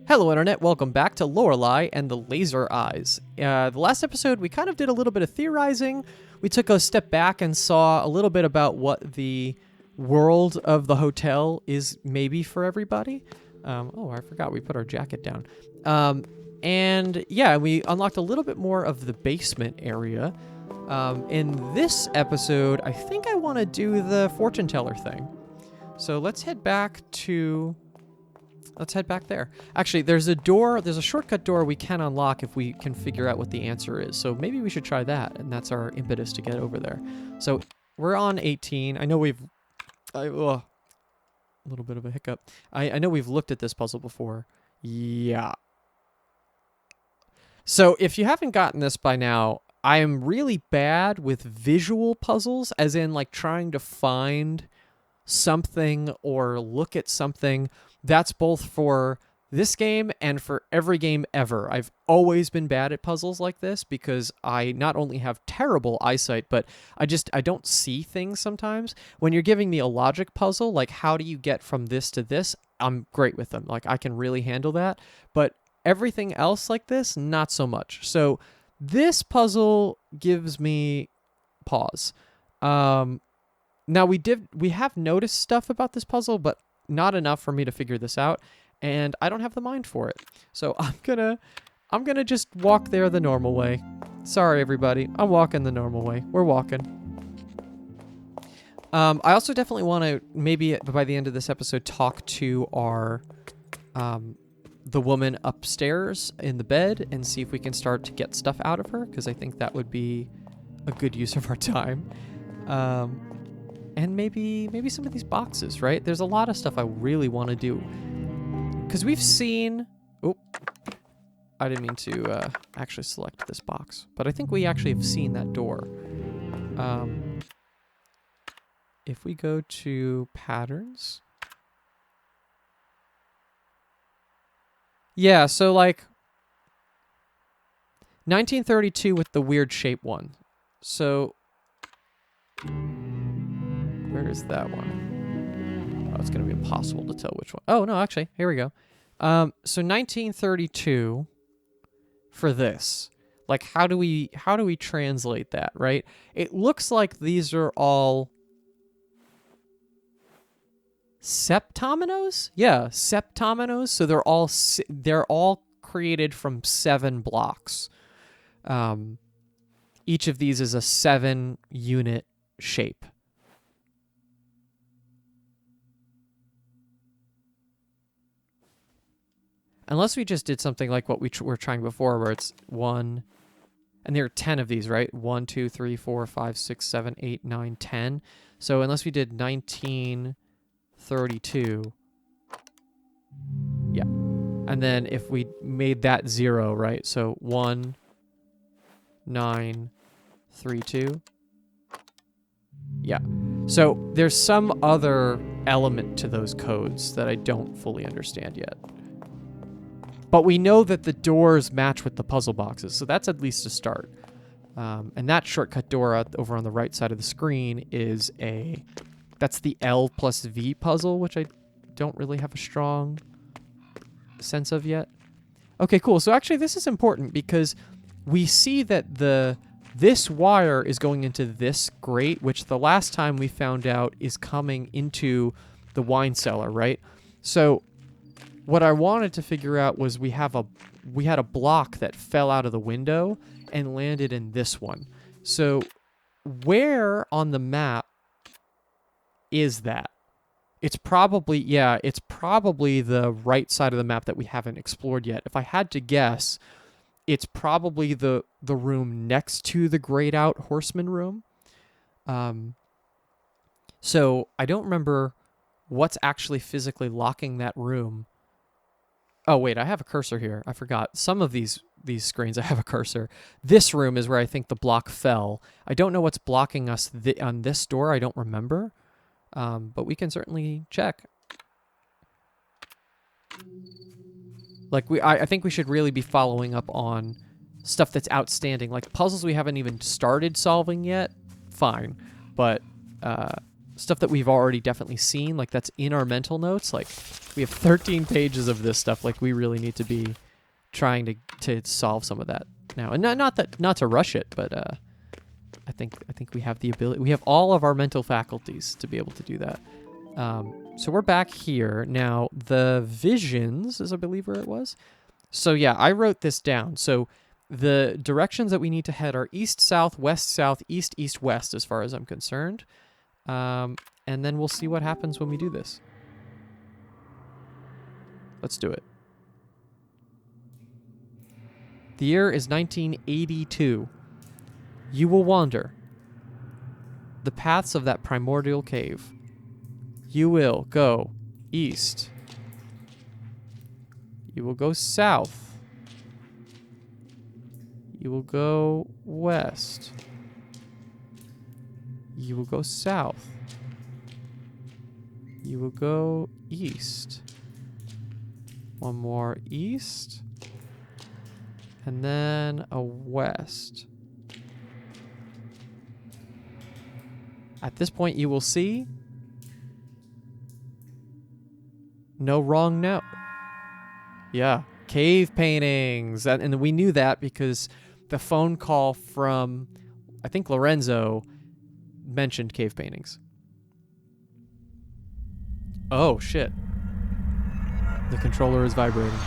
Hello Internet, welcome back to Lorelei and the Laser Eyes. The last episode we kind of did a little bit of theorizing. We took a step back and saw a little bit about what the world of the hotel is maybe for everybody. Oh, I forgot we put our jacket down. And yeah, we unlocked a little bit more of the basement area. In this episode, I think I want to do the fortune teller thing. So let's head back there. Actually, there's a shortcut door we can unlock if we can figure out what the answer is. So maybe we should try that, and that's our impetus to get over there. So we're on 18. I know a little bit of a hiccup. I know we've looked at this puzzle before. Yeah. So if you haven't gotten this by now, I am really bad with visual puzzles, as in like trying to find something or look at something. That's both for this game and for every game ever. I've always been bad at puzzles like this because I not only have terrible eyesight, but I don't see things sometimes. When you're giving me a logic puzzle, like how do you get from this to this, I'm great with them. Like I can really handle that. But everything else like this, not so much. So this puzzle gives me pause. Now we have noticed stuff about this puzzle, but not enough for me to figure this out, and I don't have the mind for it. So I'm gonna just walk there the normal way. Sorry everybody, I'm walking the normal way. We're walking. I also definitely want to maybe by the end of this episode talk to our the woman upstairs in the bed and see if we can start to get stuff out of her, because I think that would be a good use of our time. And maybe some of these boxes, right? There's a lot of stuff I really want to do. Because we've seen... Oh, I didn't mean to actually select this box. But I think we actually have seen that door. If we go to patterns... Yeah, so like... 1932 with the weird shape one. So... Where is that one? Oh, it's going to be impossible to tell which one. Oh, no, actually, here we go. So 1932 for this. Like, how do we translate that, right? It looks like these are all septominos? Yeah, septominos. So they're all created from 7 blocks. Each of these is a 7-unit shape. Unless we just did something like what we were trying before, where it's 1, and there are 10 of these, right? 1, 2, 3, 4, 5, 6, 7, 8, 9, 10. So unless we did 1932, yeah. And then if we made that 0, right? So 1, 9, 3, 2. Yeah. So there's some other element to those codes that I don't fully understand yet. But we know that the doors match with the puzzle boxes, so that's at least a start. And that shortcut door over on the right side of the screen is that's the L plus V puzzle, which I don't really have a strong sense of yet. Okay, cool. So actually this is important because we see that this wire is going into this grate, which the last time we found out is coming into the wine cellar, right? So what I wanted to figure out was we had a block that fell out of the window and landed in this one. So where on the map is that? It's probably the right side of the map that we haven't explored yet. If I had to guess, it's probably the room next to the grayed out horseman room. So I don't remember what's actually physically locking that room. Oh, wait, I have a cursor here. I forgot. Some of these screens, I have a cursor. This room is where I think the block fell. I don't know what's blocking us on this door. I don't remember. But we can certainly check. Like, I think we should really be following up on stuff that's outstanding. Like, puzzles we haven't even started solving yet, fine. But stuff that we've already definitely seen, like that's in our mental notes. Like we have 13 pages of this stuff. Like we really need to be trying to solve some of that now. And not to rush it, but I think we have the ability. We have all of our mental faculties to be able to do that. So we're back here now. The visions is, I believe, where it was. So yeah, I wrote this down. So the directions that we need to head are east, south, west, south, east, east, west, as far as I'm concerned. And then we'll see what happens when we do this. Let's do it. The year is 1982. You will wander the paths of that primordial cave. You will go east. You will go south. You will go west. You will go south. You will go east. One more east. And then a west. At this point, you will see no wrong note. Yeah, cave paintings. And we knew that because the phone call from, I think, Lorenzo mentioned cave paintings. Oh, shit. The controller is vibrating.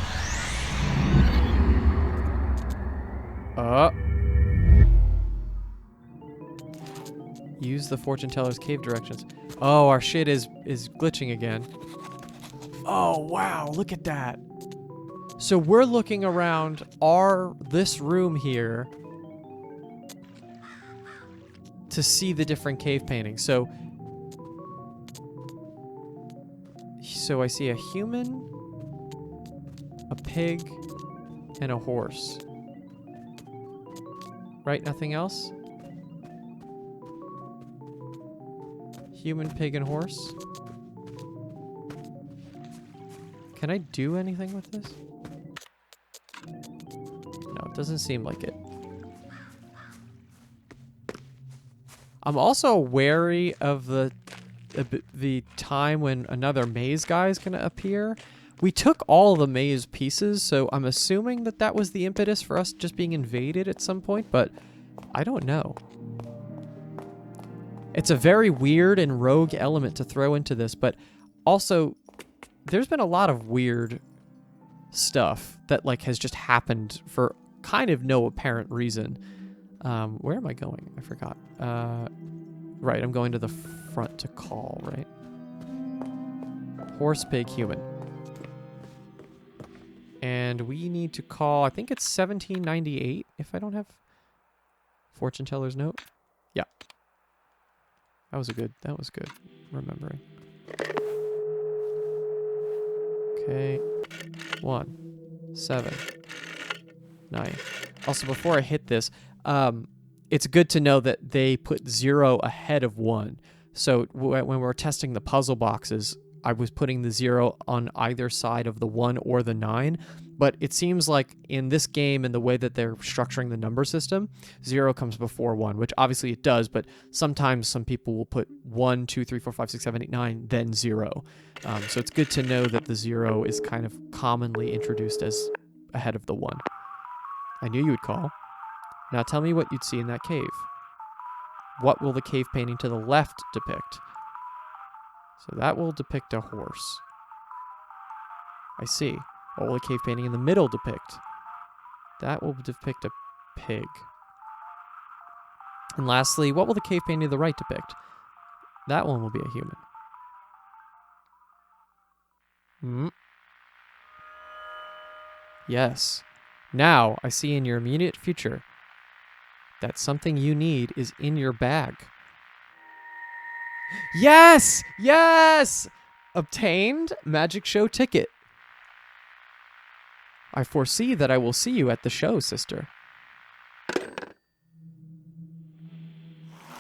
Use the fortune teller's cave directions. Oh, our shit is glitching again. Oh, wow, look at that. So we're looking around this room here to see the different cave paintings. So I see a human, a pig, and a horse. Right? Nothing else? Human, pig, and horse. Can I do anything with this? No, it doesn't seem like it. I'm also wary of the time when another maze guy is going to appear. We took all the maze pieces, so I'm assuming that was the impetus for us just being invaded at some point, but I don't know. It's a very weird and rogue element to throw into this, but also there's been a lot of weird stuff that like has just happened for kind of no apparent reason. Where am I going? I forgot. Right, I'm going to the front to call, right? Horse, pig, human. And we need to call, I think it's 1798, if I don't have fortune teller's note. Yeah. That was good remembering. Okay. 1, 7, 9. Also, before I hit this, it's good to know that they put 0 ahead of 1. So when we're testing the puzzle boxes, I was putting the 0 on either side of the 1 or the 9. But it seems like in this game and the way that they're structuring the number system, 0 comes before 1, which obviously it does, but sometimes some people will put 1, 2, 3, 4, 5, 6, 7, 8, 9, then 0. So it's good to know that the 0 is kind of commonly introduced as ahead of the 1. I knew you would call. Now tell me what you'd see in that cave. What will the cave painting to the left depict? So that will depict a horse. I see. What will the cave painting in the middle depict? That will depict a pig. And lastly, what will the cave painting to the right depict? That one will be a human. Yes. Now, I see in your immediate future that something you need is in your bag. Yes! Yes! Obtained magic show ticket. I foresee that I will see you at the show, sister.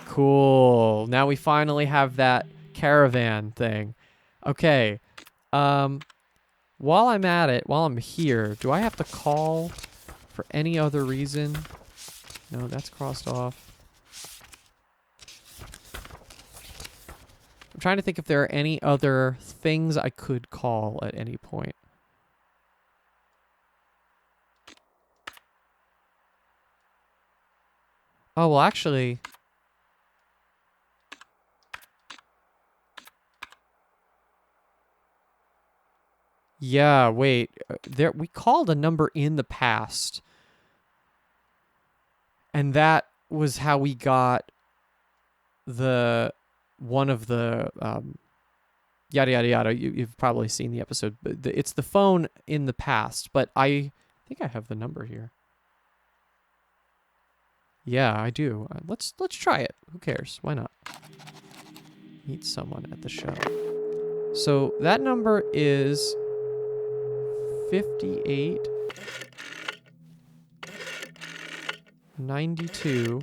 Cool. Now we finally have that caravan thing. Okay. While I'm at it, while I'm here, do I have to call for any other reason? No, that's crossed off. trying to think if there are any other things I could call at any point. Oh, well, actually... Yeah, wait. There, we called a number in the past. And that was how we got the... one of the... yada, yada, yada. You've probably seen the episode. But it's the phone in the past. But I think I have the number here. Yeah, I do. Let's try it. Who cares? Why not? Meet someone at the show. So that number is 58 92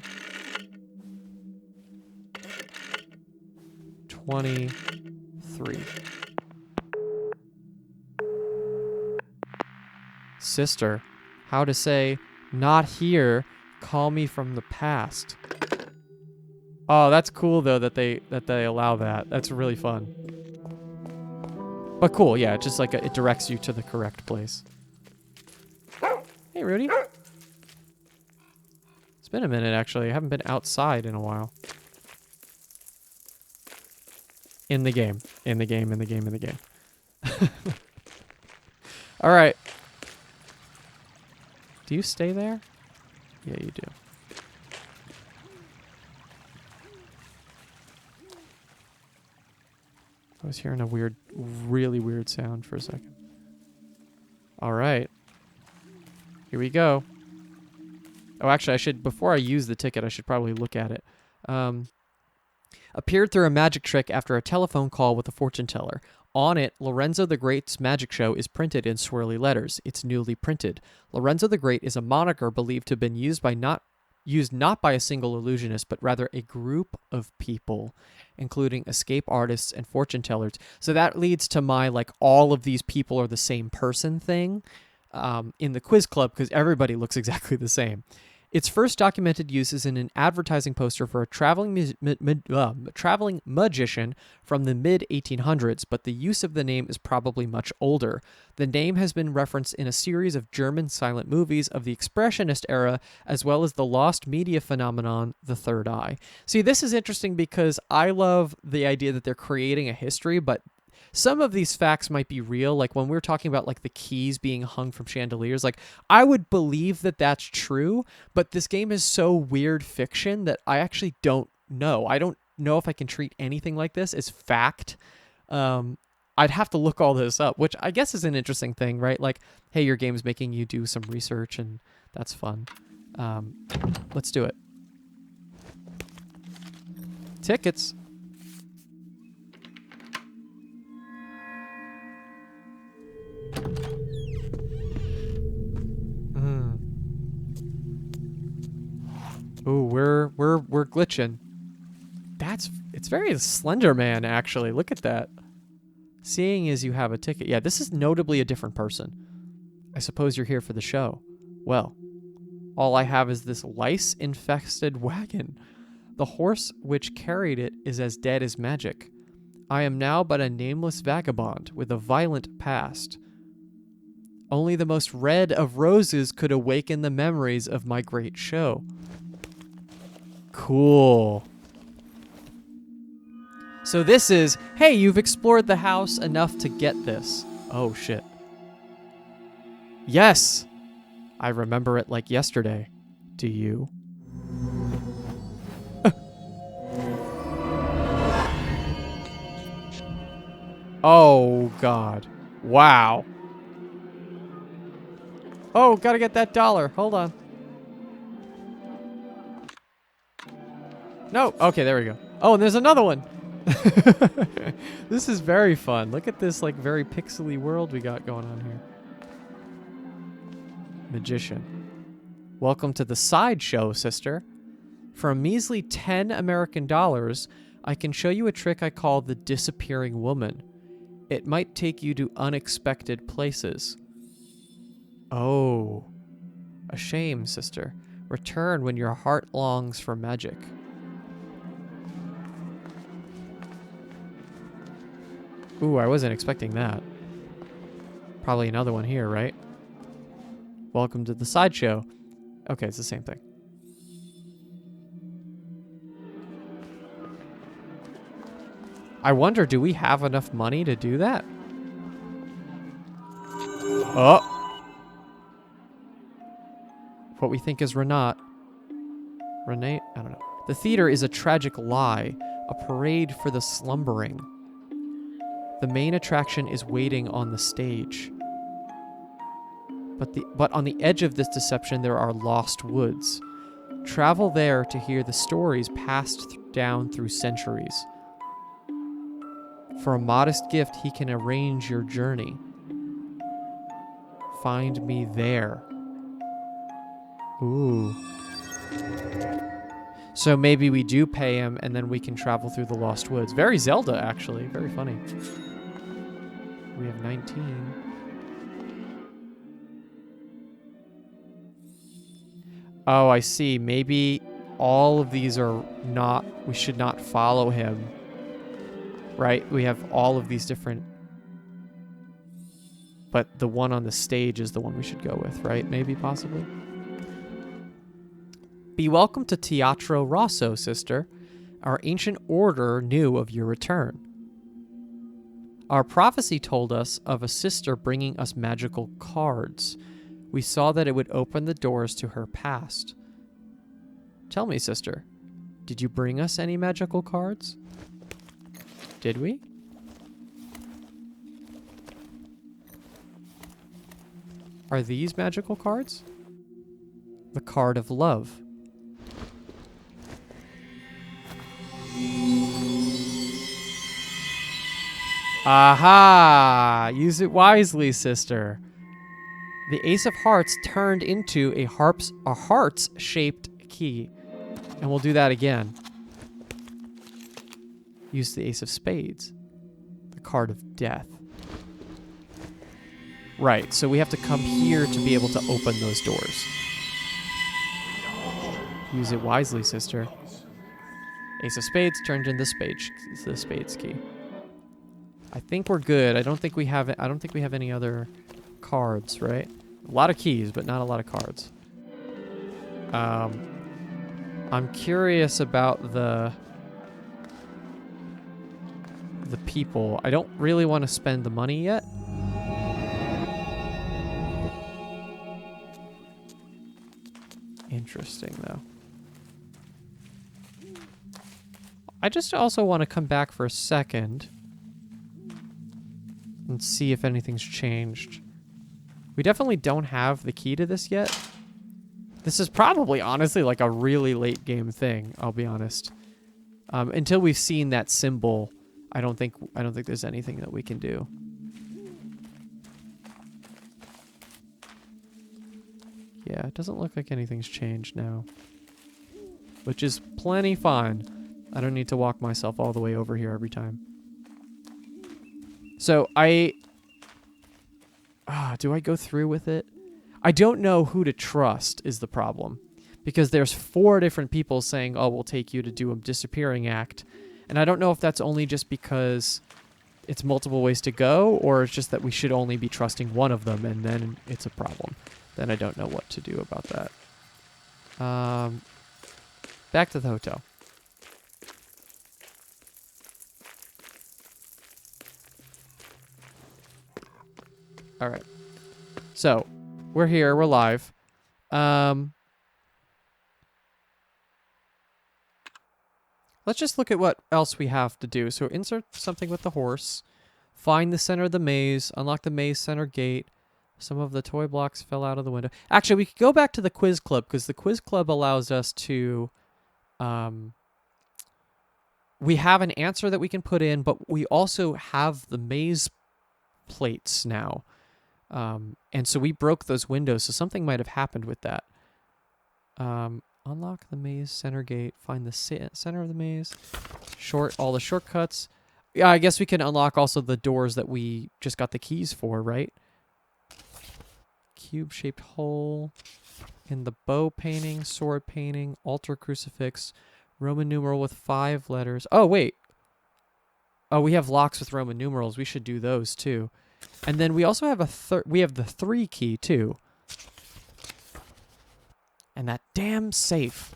23. Sister, how to say not here, call me from the past. Oh, that's cool though that they allow that. That's really fun. But cool, yeah, just like it directs you to the correct place. Hey, Rudy. It's been a minute, actually. I haven't been outside in a while. In the game. In the game, in the game, in the game. All right. Do you stay there? Yeah, you do. I was hearing a weird, really weird sound for a second. All right. Here we go. Oh, actually, I should, before I use the ticket, I should probably look at it. Appeared through a magic trick after a telephone call with a fortune teller. On it, Lorenzo the Great's magic show is printed in swirly letters. It's newly printed. Lorenzo the Great is a moniker believed to have been used not by a single illusionist, but rather a group of people, including escape artists and fortune tellers. So that leads to my, like, all of these people are the same person thing in the quiz club, because everybody looks exactly the same. Its first documented use is in an advertising poster for a traveling magician from the mid-1800s, but the use of the name is probably much older. The name has been referenced in a series of German silent movies of the Expressionist era, as well as the lost media phenomenon, The Third Eye. See, this is interesting because I love the idea that they're creating a history, but some of these facts might be real. Like when we were talking about like the keys being hung from chandeliers, like I would believe that that's true, but this game is so weird fiction that I actually don't know. I don't know if I can treat anything like this as fact. I'd have to look all this up, which I guess is an interesting thing, right? Like, hey, your game's making you do some research and that's fun. Let's do it. Tickets. Ooh, we're glitching. It's very Slender Man, actually. Look at that. Seeing as you have a ticket. Yeah, this is notably a different person. I suppose you're here for the show. Well, all I have is this lice-infested wagon. The horse which carried it is as dead as magic. I am now but a nameless vagabond with a violent past. Only the most red of roses could awaken the memories of my great show. Cool. So this is, hey, you've explored the house enough to get this. Oh, shit. Yes! I remember it like yesterday. Do you? Oh, God. Wow. Oh, gotta get that dollar. Hold on. No. Okay, there we go. Oh, and there's another one. This is very fun. Look at this, like, very pixely world we got going on here. Magician. Welcome to the sideshow, sister. For a measly 10 American dollars, I can show you a trick I call the disappearing woman. It might take you to unexpected places. Oh. A shame, sister. Return when your heart longs for magic. Ooh, I wasn't expecting that. Probably another one here, right? Welcome to the sideshow. Okay, it's the same thing. I wonder, do we have enough money to do that? Oh! What we think is Renate. Renate? I don't know. The theater is a tragic lie, a parade for the slumbering. The main attraction is waiting on the stage. But on the edge of this deception there are lost woods. Travel there to hear the stories passed down through centuries. For a modest gift, he can arrange your journey. Find me there. Ooh. So maybe we do pay him and then we can travel through the Lost Woods. Very Zelda, actually. Very funny. We have 19. Oh, I see. Maybe all of these are not... We should not follow him. Right? We have all of these different... But the one on the stage is the one we should go with, right? Maybe, possibly? Be welcome to Teatro Rosso, sister. Our ancient order knew of your return. Our prophecy told us of a sister bringing us magical cards. We saw that it would open the doors to her past. Tell me, sister, did you bring us any magical cards? Did we? Are these magical cards? The card of love. Aha! Use it wisely, sister. The Ace of Hearts turned into a hearts-shaped key. And we'll do that again. Use the Ace of Spades. The card of death. Right, so we have to come here to be able to open those doors. Use it wisely, sister. Ace of Spades turned into the Spades key. I think we're good. I don't think we have any other cards, right? A lot of keys, but not a lot of cards. I'm curious about the people. I don't really want to spend the money yet. Interesting, though. I just also want to come back for a second and see if anything's changed. We definitely don't have the key to this yet. This is probably, honestly, like a really late game thing, I'll be honest. Until we've seen that symbol, I don't think there's anything that we can do. Yeah, it doesn't look like anything's changed now. Which is plenty fine. I don't need to walk myself all the way over here every time. So do I go through with it? I don't know who to trust is the problem. Because there's 4 different people saying, oh, we'll take you to do a disappearing act. And I don't know if that's only just because it's multiple ways to go, or it's just that we should only be trusting one of them, and then it's a problem. Then I don't know what to do about that. Back to the hotel. All right. So, we're here. We're live. Let's just look at what else we have to do. So, insert something with the horse. Find the center of the maze. Unlock the maze center gate. Some of the toy blocks fell out of the window. Actually, we could go back to the quiz club, because the quiz club allows us to... we have an answer that we can put in, but we also have the maze plates now. And so we broke those windows, so something might have happened with that. Unlock the maze center gate. Find the center of the maze. All the shortcuts. Yeah, I guess we can unlock also the doors that we just got the keys for, right? Cube-shaped hole. In the bow painting, sword painting, altar crucifix, Roman numeral with 5 letters. Oh, wait. Oh, we have locks with Roman numerals. We should do those too. And then we also have we have the 3 key too. And that damn safe.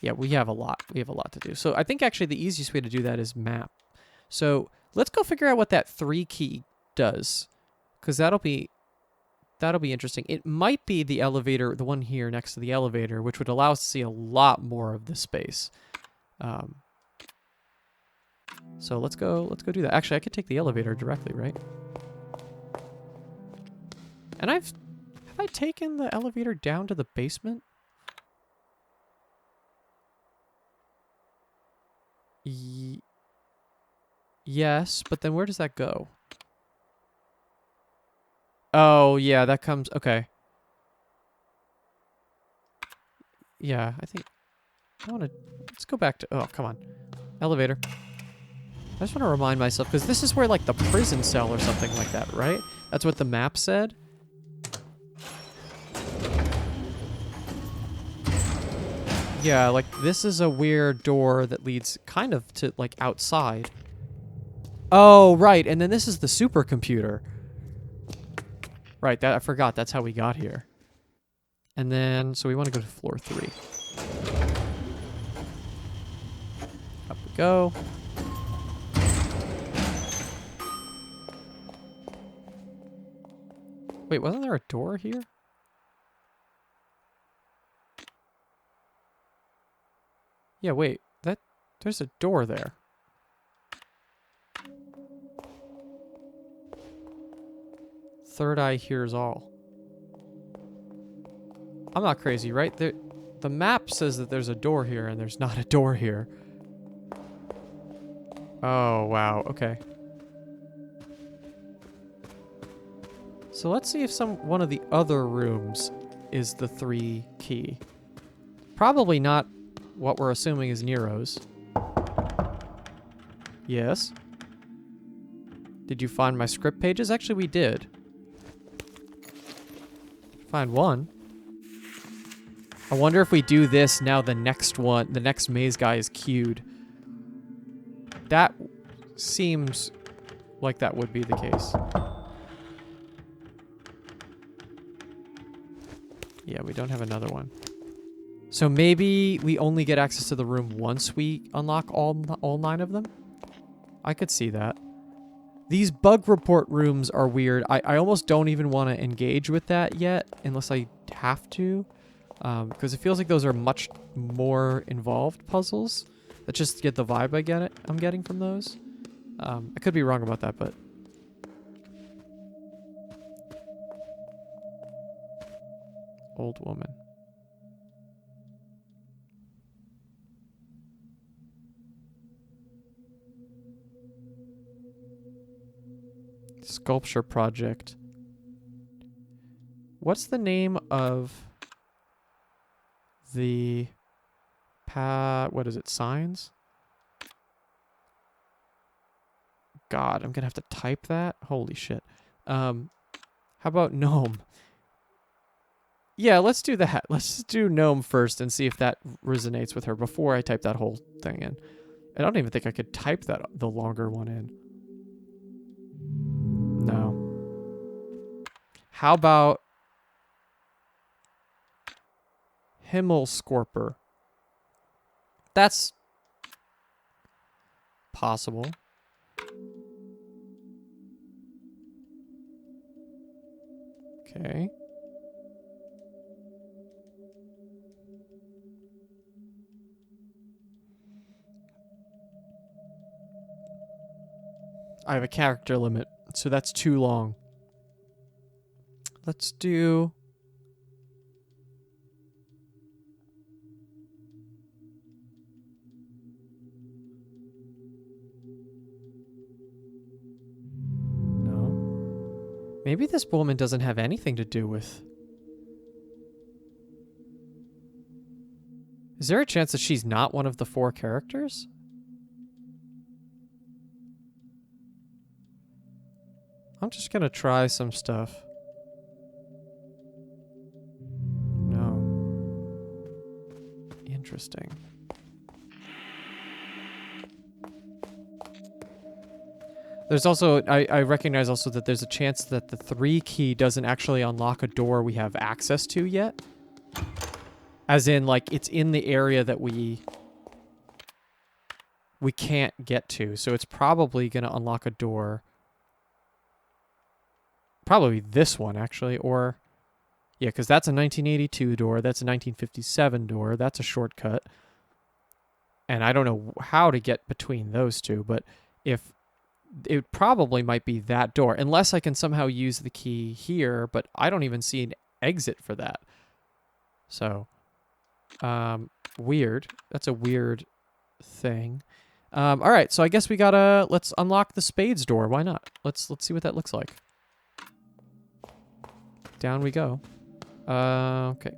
Yeah, we have a lot. We have a lot to do. So I think actually the easiest way to do that is map. So let's go figure out what that 3 key does, because that'll be interesting. It might be the elevator, the one here next to the elevator, which would allow us to see a lot more of the space. So let's go do that. Actually, I could take the elevator directly, right? And have I taken the elevator down to the basement? Yes, but then where does that go? Oh, yeah, that comes... Okay. Yeah, I think... I want to... Let's go back to... Oh, come on. Elevator. I just want to remind myself, because this is where, like, the prison cell or something like that, right? That's what the map said? Yeah, like, this is a weird door that leads kind of to, like, outside. Oh, right, and then this is the supercomputer. Right, that I forgot. That's how we got here. And then, so we want to go to floor 3. Up we go. Wait, wasn't there a door here? Yeah, wait. There's a door there. Third eye hears all. I'm not crazy, right? The map says that there's a door here, and there's not a door here. Oh, wow. Okay. So let's see if one of the other rooms is the 3 key. Probably not what we're assuming is Nero's. Yes. Did you find my script pages? Actually, we did. Find one. I wonder if we do this now, the next maze guy is queued. That seems like that would be the case. Yeah, we don't have another one. So maybe we only get access to the room once we unlock all 9 of them? I could see that. These bug report rooms are weird. I almost don't even want to engage with that yet, unless I have to. Because it feels like those are much more involved puzzles. That's just get the vibe I'm getting from those. I could be wrong about that, but... Old woman. Sculpture project. What's the name of the what is it? Signs? God, I'm gonna have to type that? Holy shit. How about gnome? Yeah, let's do that. Let's do gnome first and see if that resonates with her before I type that whole thing in. I don't even think I could type the longer one in. No. How about Himmelscorper? That's possible. Okay. I have a character limit, so that's too long. Let's do... No. Maybe this woman doesn't have anything to do with... Is there a chance that she's not one of the 4 characters? I'm just gonna try some stuff. No. Interesting. There's also, I recognize also that there's a chance that the 3 key doesn't actually unlock a door we have access to yet. As in, like, it's in the area that we can't get to. So it's probably going to unlock a door. Probably this one, actually. Or, yeah, because that's a 1982 door. That's a 1957 door. That's a shortcut. And I don't know how to get between those two, but if... It probably might be that door, unless I can somehow use the key here, but I don't even see an exit for that. So, weird. That's a weird thing. All right, so I guess we gotta, let's unlock the spades door. Why not? Let's see what that looks like. Down we go. Okay.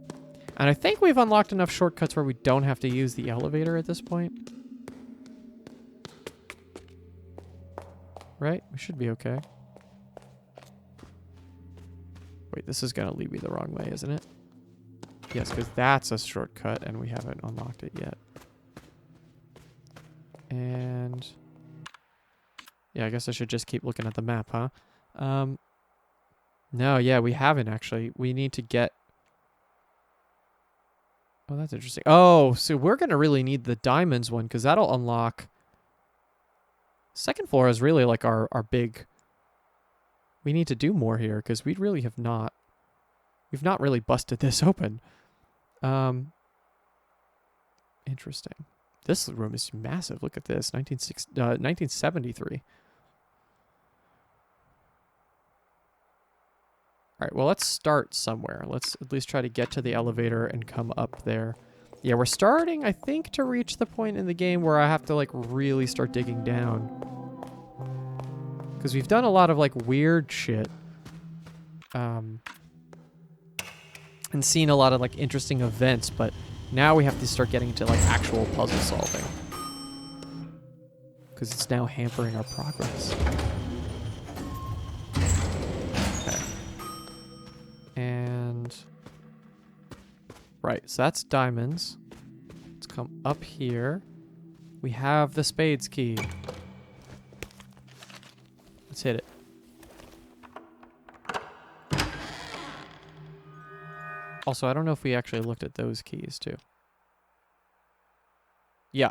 And I think we've unlocked enough shortcuts where we don't have to use the elevator at this point. Right? We should be okay. Wait, this is going to lead me the wrong way, isn't it? Yes, because that's a shortcut, and we haven't unlocked it yet. And... yeah, I guess I should just keep looking at the map, huh? No, yeah, we haven't, actually. We need to get... oh, that's interesting. Oh, so we're going to really need the diamonds one, because that'll unlock... second floor is really like our big... we need to do more here because we really have not... we've not really busted this open. Interesting. This room is massive. Look at this. 1973. All right, well, let's start somewhere. Let's at least try to get to the elevator and come up there. Yeah, we're starting, I think, to reach the point in the game where I have to, like, really start digging down. Because we've done a lot of, like, weird shit. And seen a lot of, like, interesting events, but now we have to start getting into, like, actual puzzle solving. Because it's now hampering our progress. Okay. And... right, so that's diamonds. Let's come up here. We have the spades key. Let's hit it. Also, I don't know if we actually looked at those keys, too. Yeah.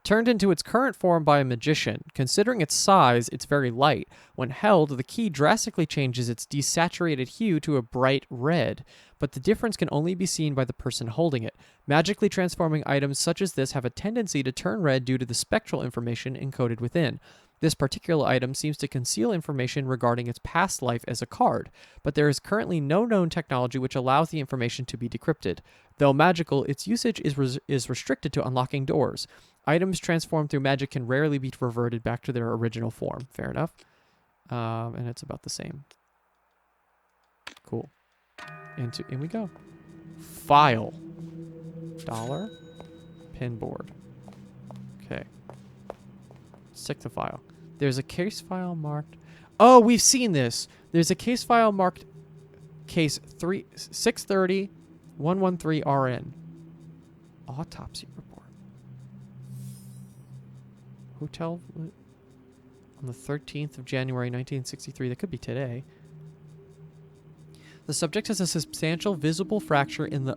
Turned into its current form by a magician. Considering its size, it's very light. When held, the key drastically changes its desaturated hue to a bright red, but the difference can only be seen by the person holding it. Magically transforming items such as this have a tendency to turn red due to the spectral information encoded within. This particular item seems to conceal information regarding its past life as a card, but there is currently no known technology which allows the information to be decrypted. Though magical, its usage is restricted to unlocking doors. Items transformed through magic can rarely be reverted back to their original form. Fair enough. And it's about the same. Cool. In we go. File. Dollar. Pinboard. Okay. Stick the file. There's a case file marked... oh, we've seen this. There's a case file marked case 630-113-RN. Autopsy report. Hotel on the 13th of January, 1963. That could be today. The subject has a substantial visible fracture in the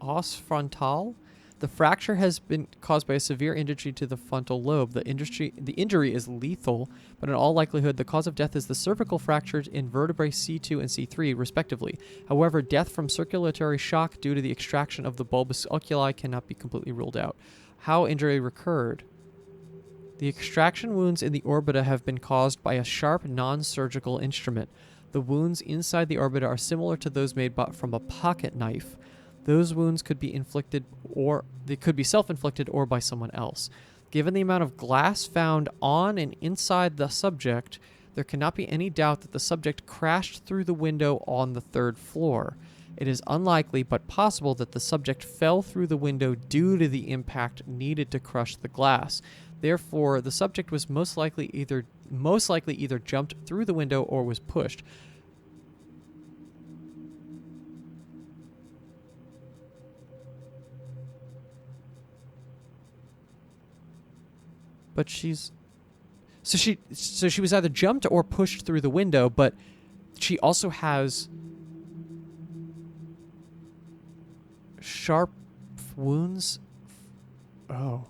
os frontal. The fracture has been caused by a severe injury to the frontal lobe. The injury is lethal, but in all likelihood, the cause of death is the cervical fractures in vertebrae C2 and C3, respectively. However, death from circulatory shock due to the extraction of the bulbous oculi cannot be completely ruled out. How injury recurred? The extraction wounds in the orbita have been caused by a sharp, non-surgical instrument. The wounds inside the orbita are similar to those made from a pocket knife. Those wounds could be inflicted, or they could be self-inflicted or by someone else. Given the amount of glass found on and inside the subject, there cannot be any doubt that the subject crashed through the window on the 3rd floor. It is unlikely but possible that the subject fell through the window due to the impact needed to crush the glass. Therefore, the subject was most likely either jumped through the window or was pushed. But she's... So she was either jumped or pushed through the window, but she also has sharp wounds. Oh.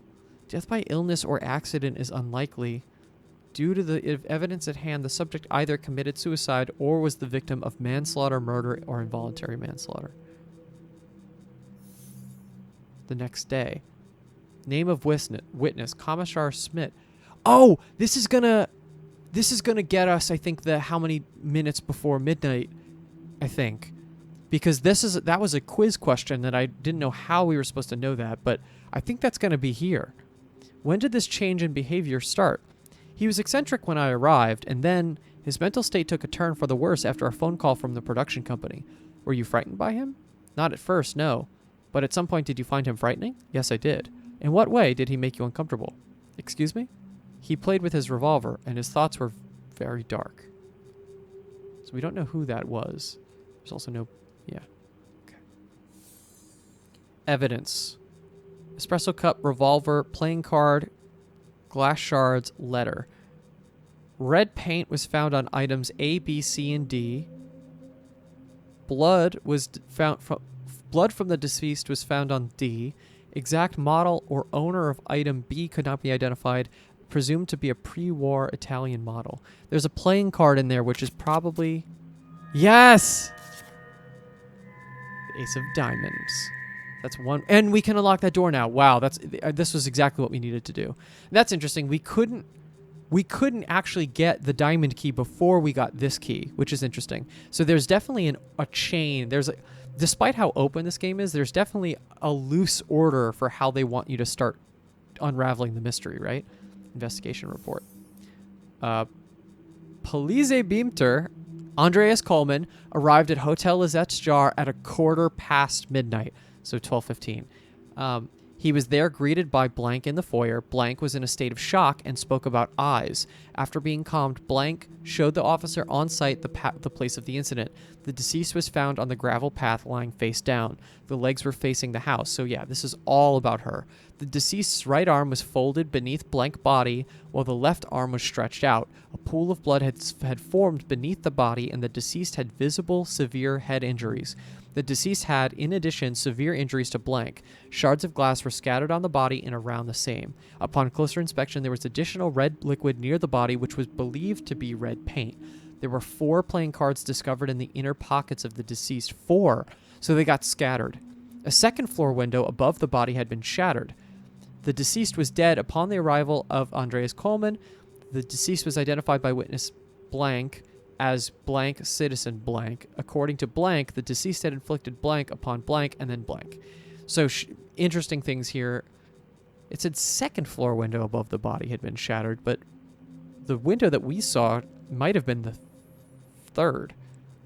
Death by illness or accident is unlikely. Due to the evidence at hand, the subject either committed suicide or was the victim of manslaughter, murder, or involuntary manslaughter. The next day. Name of witness, Commissar Smith. Oh, this is gonna get us, I think, the how many minutes before midnight, I think. Because that was a quiz question that I didn't know how we were supposed to know that, but I think that's gonna be here. When did this change in behavior start? He was eccentric when I arrived, and then his mental state took a turn for the worse after a phone call from the production company. Were you frightened by him? Not at first, no. But at some point, did you find him frightening? Yes, I did. In what way did he make you uncomfortable? Excuse me? He played with his revolver, and his thoughts were very dark. So we don't know who that was. There's also no... Yeah. Okay. Evidence. Espresso cup, revolver, playing card, glass shards, letter. Red paint was found on items A, B, C, and D. Blood from the deceased was found on D. Exact model or owner of item B could not be identified, presumed to be a pre-war Italian model. There's a playing card in there, which is probably... Yes! The Ace of Diamonds. That's one... And we can unlock that door now. Wow, this was exactly what we needed to do. And that's interesting. We couldn't actually get the diamond key before we got this key, which is interesting. So there's definitely a chain. Despite how open this game is, there's definitely a loose order for how they want you to start unraveling the mystery, right? Investigation report. Police Beamter, Andreas Coleman, arrived at Hotel Lizette's Jar at 1:15 midnight, so 12:15. He was there greeted by Blank in the foyer. Blank was in a state of shock and spoke about eyes. After being calmed, Blank showed the officer on site the place of the incident. The deceased was found on the gravel path lying face down. The legs were facing the house. So yeah, this is all about her. The deceased's right arm was folded beneath Blank body while the left arm was stretched out. A pool of blood had formed beneath the body and the deceased had visible severe head injuries. The deceased had, in addition, severe injuries to Blank. Shards of glass were scattered on the body and around the same. Upon closer inspection, there was additional red liquid near the body, which was believed to be red paint. There were 4 playing cards discovered in the inner pockets of the deceased. 4, so they got scattered. A second floor window above the body had been shattered. The deceased was dead upon the arrival of Andreas Coleman. The deceased was identified by witness Blank as Blank Citizen Blank. According to Blank, the deceased had inflicted Blank upon Blank and then Blank. So interesting things here. It said second floor window above the body had been shattered, but the window that we saw might have been the third.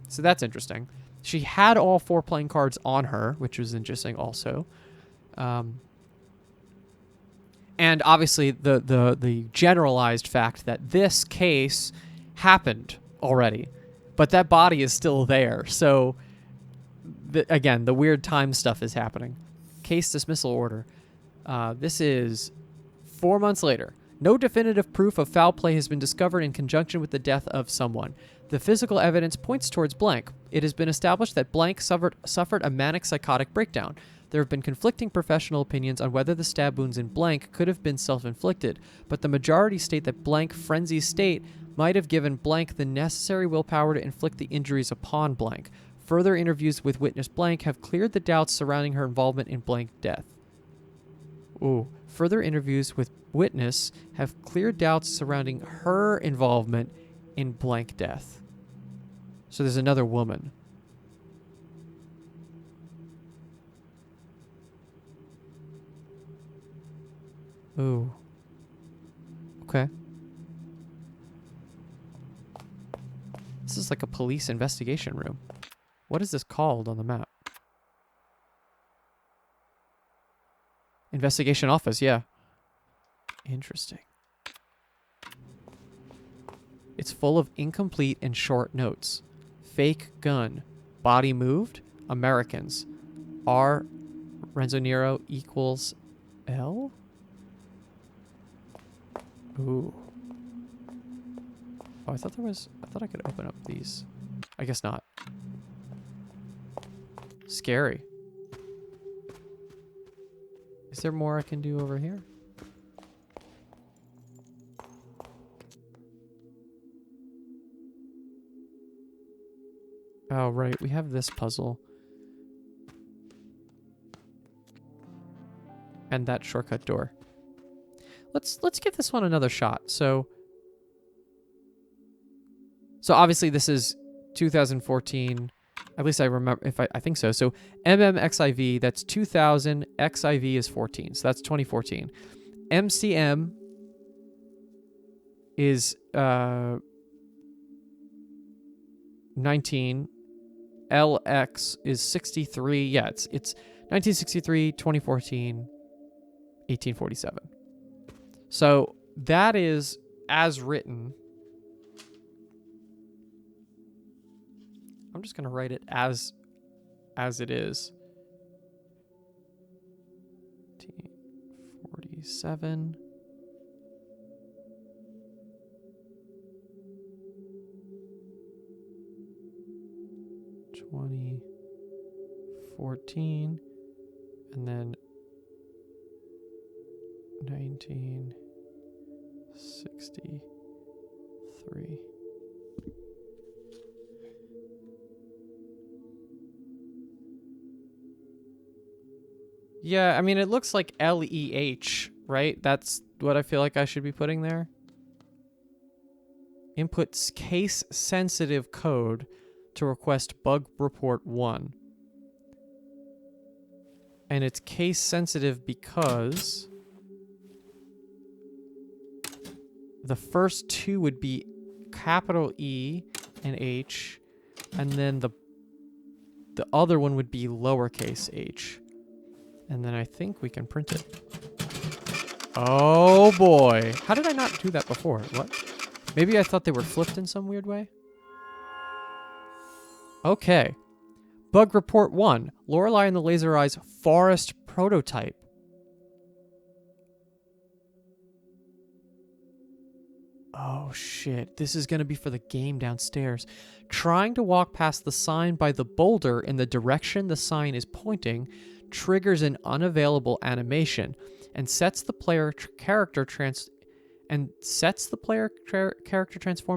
So that's interesting. She had all 4 playing cards on her, which was interesting also. And obviously the generalized fact that this case happened already, but that body is still there. So again, the weird time stuff is happening. Case dismissal order. This is 4 months later. No definitive proof of foul play has been discovered in conjunction with the death of someone. The physical evidence points towards Blank. It has been established that Blank suffered a manic psychotic breakdown. There have been conflicting professional opinions on whether the stab wounds in Blank could have been self-inflicted, but the majority state that Blank frenzied state might have given Blank the necessary willpower to inflict the injuries upon Blank. Further interviews with witness Blank have cleared the doubts surrounding her involvement in Blank death. Ooh. Further interviews with witness have cleared doubts surrounding her involvement in Blank death. So there's another woman. Ooh. Okay. This is like a police investigation room. What is this called on the map? Investigation office, yeah. Interesting. It's full of incomplete and short notes. Fake gun. Body moved. Americans. R. Renzo Nero equals L? Ooh. Oh, I thought I could open up these. I guess not. Scary. Is there more I can do over here? Oh, right. We have this puzzle. And that shortcut door. Let's give this one another shot. So obviously this is 2014. At least I remember, I think so. So MMXIV, that's 2000. XIV is 14. So that's 2014. MCM is 19. LX is 63. Yeah, it's 1963, 2014, 1847. So that is as written. I'm just going to write it as it is. 1847. $20.14 and then 1963. Yeah, I mean, it looks like LEH, right? That's what I feel like I should be putting there. Inputs case-sensitive code to request bug report 1. And it's case-sensitive because the first two would be capital E and H, and then the other one would be lowercase h. And then I think we can print it. Oh boy. How did I not do that before? What? Maybe I thought they were flipped in some weird way? Okay. Bug report 1. Lorelei and the Laser Eyes forest prototype. Oh shit. This is going to be for the game downstairs. Trying to walk past the sign by the boulder in the direction the sign is pointing triggers an unavailable animation and sets the player character transform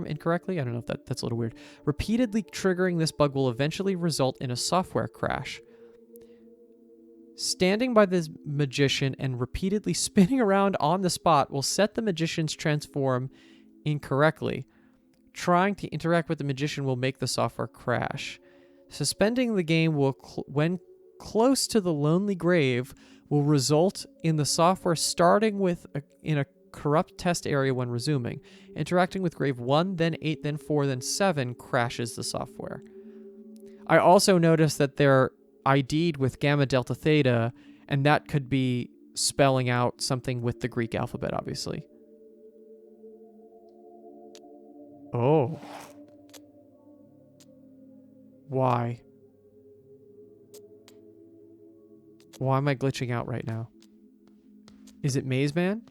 incorrectly. I don't know if that's a little weird. Repeatedly triggering this bug will eventually result in a software crash. Standing by this magician and repeatedly spinning around on the spot will set the magician's transform incorrectly. Trying to interact with the magician will make the software crash. Suspending the game will, when close to the lonely grave, will result in the software starting in a corrupt test area when resuming. Interacting with grave 1, then 8, then 4, then 7 crashes the software. I also noticed that they're ID'd with gamma delta theta, and that could be spelling out something with the Greek alphabet, obviously. Oh. Why? Why am I glitching out right now? Is it Maze Man?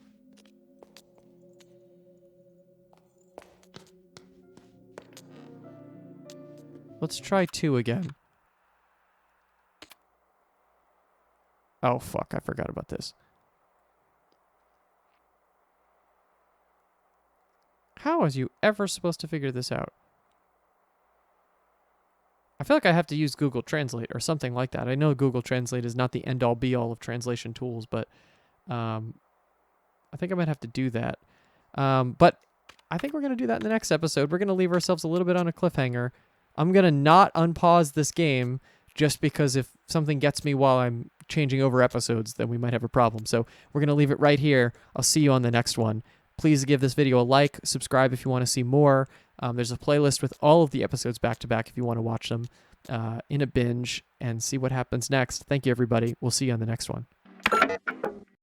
Let's try 2 again. Oh, fuck. I forgot about this. How was you ever supposed to figure this out? I feel like I have to use Google Translate or something like that. I know Google Translate is not the end-all be-all of translation tools, but I think I might have to do that. But I think we're going to do that in the next episode. We're going to leave ourselves a little bit on a cliffhanger. I'm going to not unpause this game just because if something gets me while I'm changing over episodes, then we might have a problem. So we're going to leave it right here. I'll see you on the next one. Please give this video a like, subscribe if you want to see more. There's a playlist with all of the episodes back-to-back if you want to watch them in a binge and see what happens next. Thank you, everybody. We'll see you on the next one.